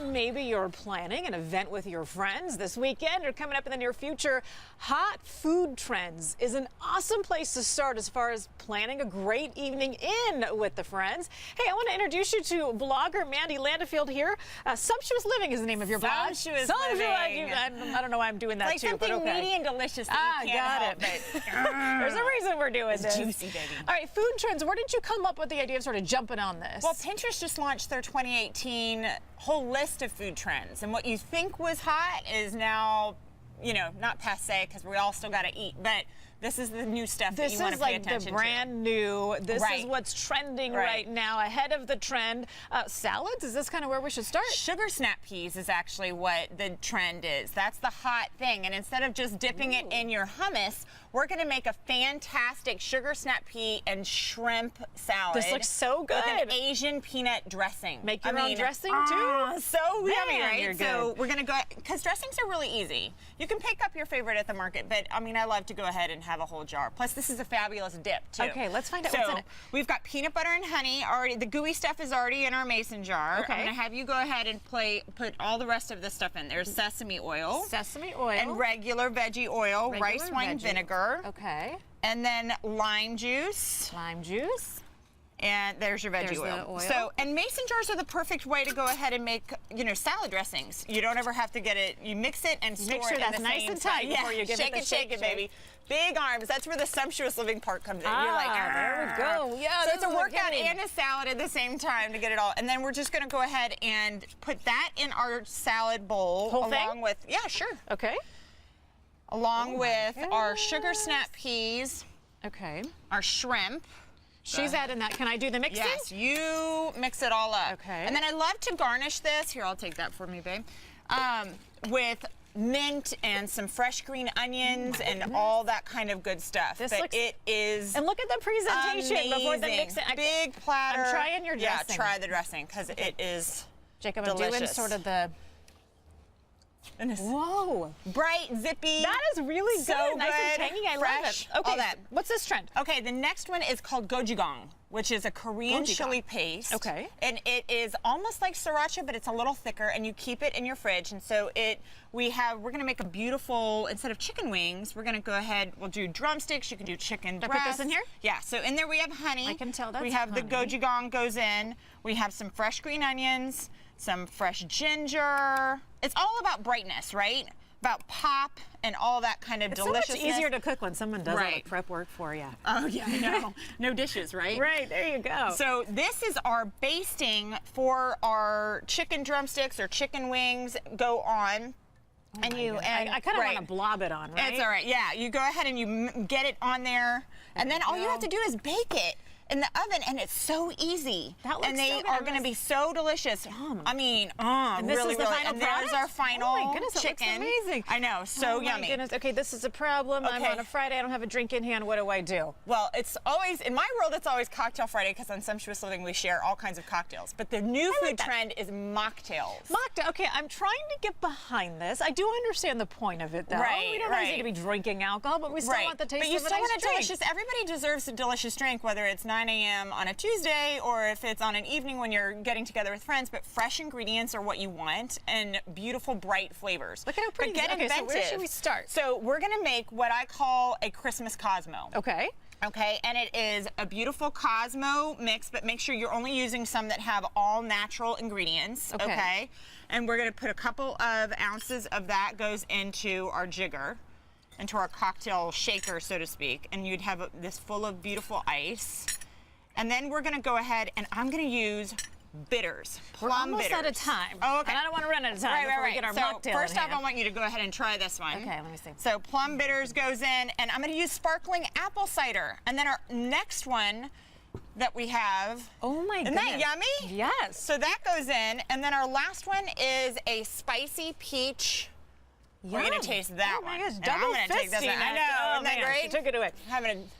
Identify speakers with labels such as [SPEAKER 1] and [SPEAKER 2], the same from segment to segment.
[SPEAKER 1] Maybe you're planning an event with your friends this weekend or coming up in the near future. Hot food trends is an awesome place to start as far as planning a great evening in with the friends. Hey, I want to introduce you to blogger Mandy Landefeld here. Sumptuous Living is the name of your blog.
[SPEAKER 2] Sumptuous Living.
[SPEAKER 1] I don't know why I'm doing that
[SPEAKER 2] like
[SPEAKER 1] too, but
[SPEAKER 2] something
[SPEAKER 1] okay.
[SPEAKER 2] meaty and delicious that you can't help it.
[SPEAKER 1] There's a reason we're doing this.
[SPEAKER 2] Juicy, baby.
[SPEAKER 1] All right, food trends. Where did you come up with the idea of sort of jumping on this?
[SPEAKER 2] Well, Pinterest just launched their 2018 whole list of food trends, and what you think was hot is now, you know, not passé because we all still got to eat, but this is the new stuff that you want to pay attention to.
[SPEAKER 1] This is like the brand new. This is what's trending right now, ahead of the trend. Salads, is this kind of where we should start?
[SPEAKER 2] Sugar snap peas is actually what the trend is. That's the hot thing. And instead of just dipping it in your hummus, we're going to make a fantastic sugar snap pea and shrimp salad.
[SPEAKER 1] This looks so good.
[SPEAKER 2] With an Asian peanut dressing.
[SPEAKER 1] Make your own dressing too?
[SPEAKER 2] So yummy, right?
[SPEAKER 1] You're good.
[SPEAKER 2] So we're going to go, because dressings are really easy. You can pick up your favorite at the market, but I mean, I love to go ahead and have a whole jar. Plus, this is a fabulous dip too.
[SPEAKER 1] Okay, let's find out what's in it.
[SPEAKER 2] We've got peanut butter and honey already. The gooey stuff is already in our mason jar.
[SPEAKER 1] Okay.
[SPEAKER 2] I'm going to have you go ahead and put all the rest of this stuff in. There's sesame oil.
[SPEAKER 1] Sesame oil.
[SPEAKER 2] And regular veggie oil, rice wine vinegar.
[SPEAKER 1] Okay.
[SPEAKER 2] And then lime juice.
[SPEAKER 1] Lime juice.
[SPEAKER 2] And there's your veggie oil. So, and mason jars are the perfect way to go ahead and make, you know, salad dressings. You don't ever have to get it. You mix it and store it in the same
[SPEAKER 1] nice and tight before you give it the
[SPEAKER 2] shake it, baby. Big arms. That's where the sumptuous living part comes in. You're like,
[SPEAKER 1] there we go. Yeah,
[SPEAKER 2] so it's a workout and a salad at the same time to get it all. And then we're just going to go ahead and put that in our salad bowl along with,
[SPEAKER 1] Okay.
[SPEAKER 2] Along with our sugar snap peas.
[SPEAKER 1] Okay.
[SPEAKER 2] Our shrimp.
[SPEAKER 1] She's adding that. Can I do the mixing?
[SPEAKER 2] Yes, you mix it all up.
[SPEAKER 1] Okay.
[SPEAKER 2] And then I love to garnish this. Here, I'll take that for me, babe. With mint and some fresh green onions and all that kind of good stuff. It is
[SPEAKER 1] and look at the presentation
[SPEAKER 2] amazing.
[SPEAKER 1] Before the mixing.
[SPEAKER 2] Big platter.
[SPEAKER 1] I'm trying your dressing.
[SPEAKER 2] Yeah, try the dressing because it is
[SPEAKER 1] Jacob,
[SPEAKER 2] delicious.
[SPEAKER 1] I'm doing sort of the... Whoa.
[SPEAKER 2] Bright, zippy.
[SPEAKER 1] That is really
[SPEAKER 2] so
[SPEAKER 1] good. Nice and tangy. I love it. Okay,
[SPEAKER 2] all that.
[SPEAKER 1] What's this trend?
[SPEAKER 2] Okay, the next one is called Gochujang, which is a Korean chili paste.
[SPEAKER 1] Okay.
[SPEAKER 2] And it is almost like sriracha, but it's a little thicker, and you keep it in your fridge. And so we're going to make a beautiful, instead of chicken wings, we're going to go ahead, we'll do drumsticks, you can do chicken breast.
[SPEAKER 1] Put this in here?
[SPEAKER 2] Yeah, so in there we have honey.
[SPEAKER 1] I can tell that's
[SPEAKER 2] We have
[SPEAKER 1] honey.
[SPEAKER 2] the gochujang goes in. We have some fresh green onions, some fresh ginger. It's all about brightness, right? About pop and all that kind of deliciousness.
[SPEAKER 1] It's so much easier to cook when someone does all the prep work for you.
[SPEAKER 2] Oh, yeah, I know. No dishes, right?
[SPEAKER 1] Right, there you go.
[SPEAKER 2] So this is our basting for our chicken drumsticks or chicken wings go on. I
[SPEAKER 1] kind of want to blob it on, right?
[SPEAKER 2] It's all right, yeah. You go ahead and you get it on there, and then all you have to do is bake it in the oven, and it's so easy. And they are going to be so delicious. I mean,
[SPEAKER 1] and this
[SPEAKER 2] really,
[SPEAKER 1] is the final
[SPEAKER 2] and
[SPEAKER 1] product?
[SPEAKER 2] there's our final
[SPEAKER 1] oh my goodness,
[SPEAKER 2] chicken.
[SPEAKER 1] It looks amazing.
[SPEAKER 2] I know, so yummy.
[SPEAKER 1] My goodness. Okay, this is a problem. I'm on a Friday. I don't have a drink in hand. What do I do?
[SPEAKER 2] Well, it's always, in my world, it's always Cocktail Friday because on Sumptuous Living we share all kinds of cocktails. But the new food trend is mocktails.
[SPEAKER 1] Mocktail. Okay, I'm trying to get behind this. I do understand the point of it, though.
[SPEAKER 2] Right,
[SPEAKER 1] we don't always need to be drinking alcohol, but we still want the taste of a nice drink. But you still want a delicious,
[SPEAKER 2] everybody deserves a delicious drink, whether it's 9 a.m. on a Tuesday or if it's on an evening when you're getting together with friends, but fresh ingredients are what you want and beautiful, bright flavors.
[SPEAKER 1] Look at how pretty.
[SPEAKER 2] But get inventive.
[SPEAKER 1] So where should we start?
[SPEAKER 2] So we're going to make what I call a Christmas Cosmo.
[SPEAKER 1] Okay.
[SPEAKER 2] Okay, and it is a beautiful Cosmo mix, but make sure you're only using some that have all natural ingredients, okay? And we're going to put a couple of ounces of that goes into our jigger, into our cocktail shaker, so to speak, and you'd have this full of beautiful ice. And then we're going to go ahead, and I'm going to use bitters, plum bitters.
[SPEAKER 1] Almost out of time.
[SPEAKER 2] Oh, okay.
[SPEAKER 1] And I don't want to run out of time before we get our mocktail
[SPEAKER 2] first off, I want you to go ahead and try this one.
[SPEAKER 1] Okay, let me see.
[SPEAKER 2] So plum bitters goes in, and I'm going to use sparkling apple cider. And then our next one that we have.
[SPEAKER 1] Oh my goodness.
[SPEAKER 2] Isn't that yummy?
[SPEAKER 1] Yes.
[SPEAKER 2] So that goes in, and then our last one is a spicy peach. We're going to taste that one.
[SPEAKER 1] Oh my gosh,
[SPEAKER 2] And
[SPEAKER 1] double
[SPEAKER 2] I'm going to take this one. I know, isn't that great?
[SPEAKER 1] She took it away.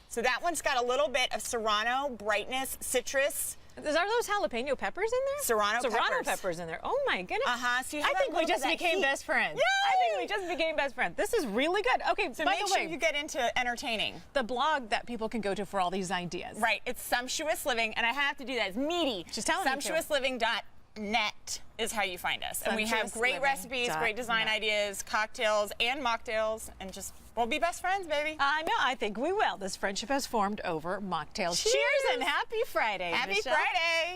[SPEAKER 2] So that one's got a little bit of serrano, brightness, citrus.
[SPEAKER 1] Are those jalapeno peppers in there?
[SPEAKER 2] Serrano
[SPEAKER 1] peppers in there. Oh my goodness.
[SPEAKER 2] So
[SPEAKER 1] I think we just became best friends.
[SPEAKER 2] Yay!
[SPEAKER 1] I think we just became best friends. This is really good. Okay,
[SPEAKER 2] so
[SPEAKER 1] by
[SPEAKER 2] make
[SPEAKER 1] the
[SPEAKER 2] sure
[SPEAKER 1] way,
[SPEAKER 2] you get into entertaining.
[SPEAKER 1] The blog that people can go to for all these ideas.
[SPEAKER 2] Right. It's Sumptuous Living, and I have to do that. It's meaty.
[SPEAKER 1] She's telling me to.
[SPEAKER 2] SumptuousLiving.com. Sumptuous.net is how you find us. And we have great recipes, great design ideas, cocktails, and mocktails, and just, we'll be best friends, baby.
[SPEAKER 1] I know, I think we will. This friendship has formed over Mocktails.
[SPEAKER 2] Cheers
[SPEAKER 1] And happy Friday,
[SPEAKER 2] Happy
[SPEAKER 1] Michelle.
[SPEAKER 2] Friday.